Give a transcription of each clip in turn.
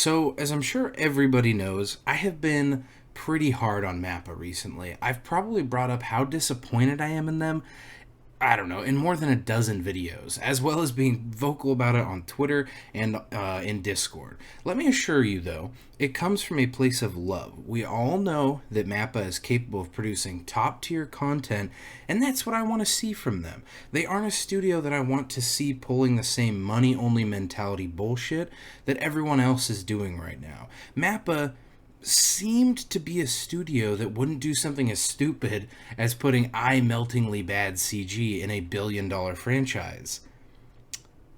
So, as I'm sure everybody knows, I have been pretty hard on Mappa recently. I've probably brought up how disappointed I am in them, I don't know, in more than a dozen videos, as well as being vocal about it on Twitter and in Discord. Let me assure you, though, it comes from a place of love. We all know that Mappa is capable of producing top tier content, and that's what I want to see from them. They aren't a studio that I want to see pulling the same money only mentality bullshit that everyone else is doing right now. Mappa seemed to be a studio that wouldn't do something as stupid as putting eye-meltingly bad CG in a billion-dollar franchise.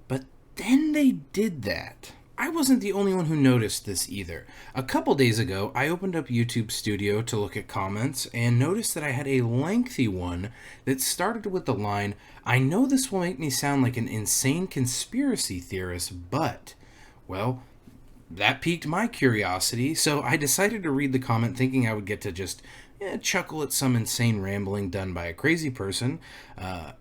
But then they did that. I wasn't the only one who noticed this either. A couple days ago, I opened up YouTube Studio to look at comments and noticed that I had a lengthy one that started with the line, "I know this will make me sound like an insane conspiracy theorist, but," well, that piqued my curiosity, so I decided to read the comment thinking I would get to just chuckle at some insane rambling done by a crazy person.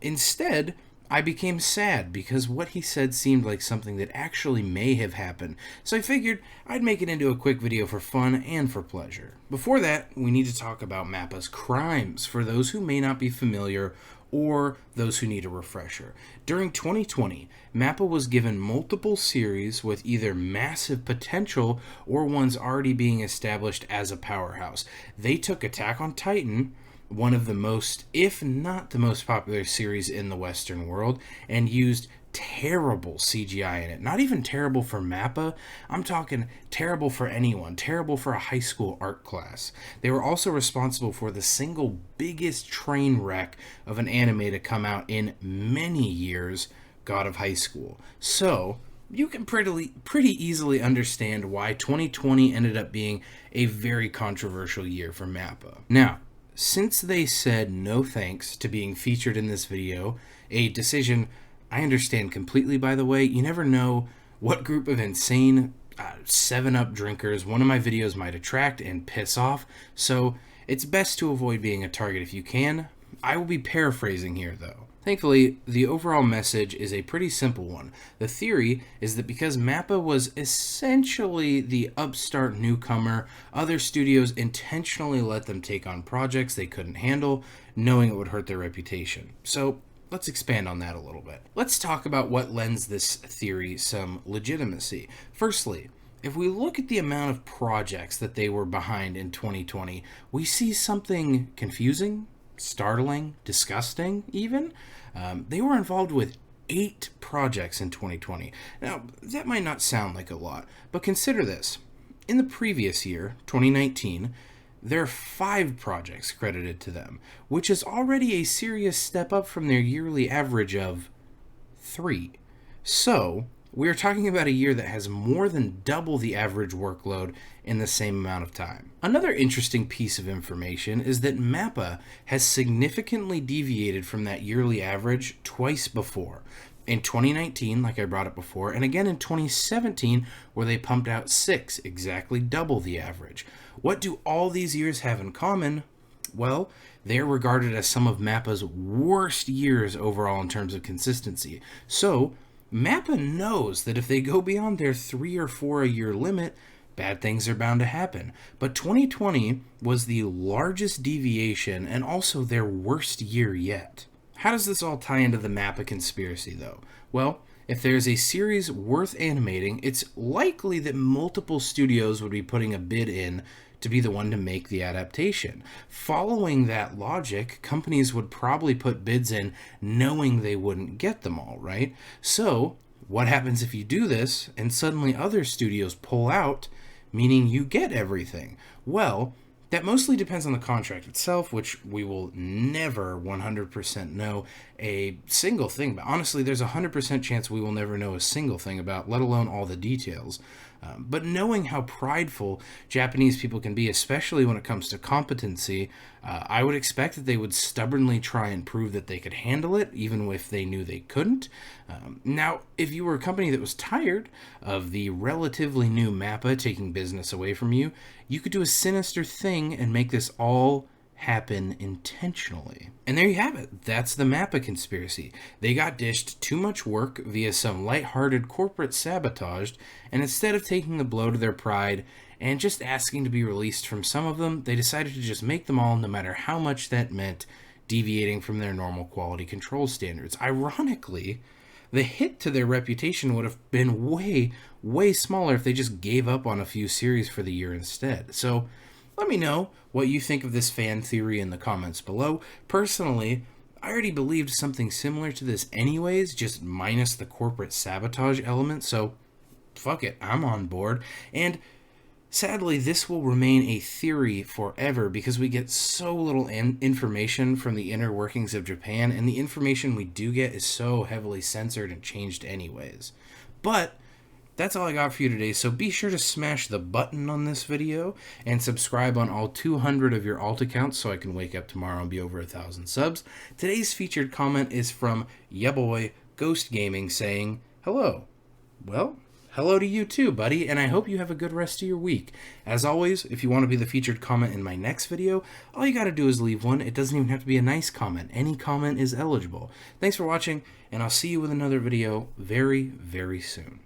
Instead, I became sad because what he said seemed like something that actually may have happened, so I figured I'd make it into a quick video for fun and for pleasure. Before that, we need to talk about Mappa's crimes for those who may not be familiar or those who need a refresher. During 2020, Mappa was given multiple series with either massive potential or ones already being established as a powerhouse. They took Attack on Titan, one of the most, if not the most popular series in the Western world, and used terrible CGI in it. Not even terrible for Mappa, I'm talking terrible for anyone, terrible for a high school art class. They were also responsible for the single biggest train wreck of an anime to come out in many years, God of High School. So, you can pretty easily understand why 2020 ended up being a very controversial year for Mappa. Now, since they said no thanks to being featured in this video, a decision I understand completely, by the way. You never know what group of insane 7-Up drinkers one of my videos might attract and piss off, so it's best to avoid being a target if you can. I will be paraphrasing here, though. Thankfully, the overall message is a pretty simple one. The theory is that because Mappa was essentially the upstart newcomer, other studios intentionally let them take on projects they couldn't handle, knowing it would hurt their reputation. So, let's expand on that a little bit. Let's talk about what lends this theory some legitimacy. Firstly, if we look at the amount of projects that they were behind in 2020, we see something confusing, startling, disgusting even. They were involved with 8 projects in 2020. Now, that might not sound like a lot, but consider this. In the previous year, 2019, there are 5 projects credited to them, which is already a serious step up from their yearly average of 3. So, we are talking about a year that has more than double the average workload in the same amount of time. Another interesting piece of information is that Mappa has significantly deviated from that yearly average twice before. In 2019, like I brought up before, and again in 2017, where they pumped out 6, exactly double the average. What do all these years have in common? Well, they are regarded as some of Mappa's worst years overall in terms of consistency. So, Mappa knows that if they go beyond their 3 or 4 a year limit, bad things are bound to happen. But 2020 was the largest deviation and also their worst year yet. How does this all tie into the Mappa conspiracy, though? Well, if there's a series worth animating, it's likely that multiple studios would be putting a bid in to be the one to make the adaptation. Following that logic, companies would probably put bids in knowing they wouldn't get them all, right? So, what happens if you do this and suddenly other studios pull out, meaning you get everything? Well, that mostly depends on the contract itself, which we will never 100% know a single thing about. Honestly, there's a 100% chance we will never know a single thing about, let alone all the details. But knowing how prideful Japanese people can be, especially when it comes to competency, I would expect that they would stubbornly try and prove that they could handle it, even if they knew they couldn't. Now, if you were a company that was tired of the relatively new Mappa taking business away from you, you could do a sinister thing and make this all happen intentionally. And there you have it. That's the Mappa conspiracy. They got dished too much work via some lighthearted corporate sabotage, and instead of taking the blow to their pride and just asking to be released from some of them, they decided to just make them all, no matter how much that meant deviating from their normal quality control standards. Ironically, the hit to their reputation would have been way, way smaller if they just gave up on a few series for the year instead. So let me know what you think of this fan theory in the comments below. Personally, I already believed something similar to this anyways, just minus the corporate sabotage element, so fuck it, I'm on board. And sadly, this will remain a theory forever because we get so little information from the inner workings of Japan, and the information we do get is so heavily censored and changed anyways. But that's all I got for you today, so be sure to smash the button on this video and subscribe on all 200 of your alt accounts so I can wake up tomorrow and be over 1,000 subs. Today's featured comment is from ya boy Ghost Gaming saying, hello. Well, hello to you too, buddy, and I hope you have a good rest of your week. As always, if you want to be the featured comment in my next video, all you gotta do is leave one. It doesn't even have to be a nice comment. Any comment is eligible. Thanks for watching, and I'll see you with another video very, very soon.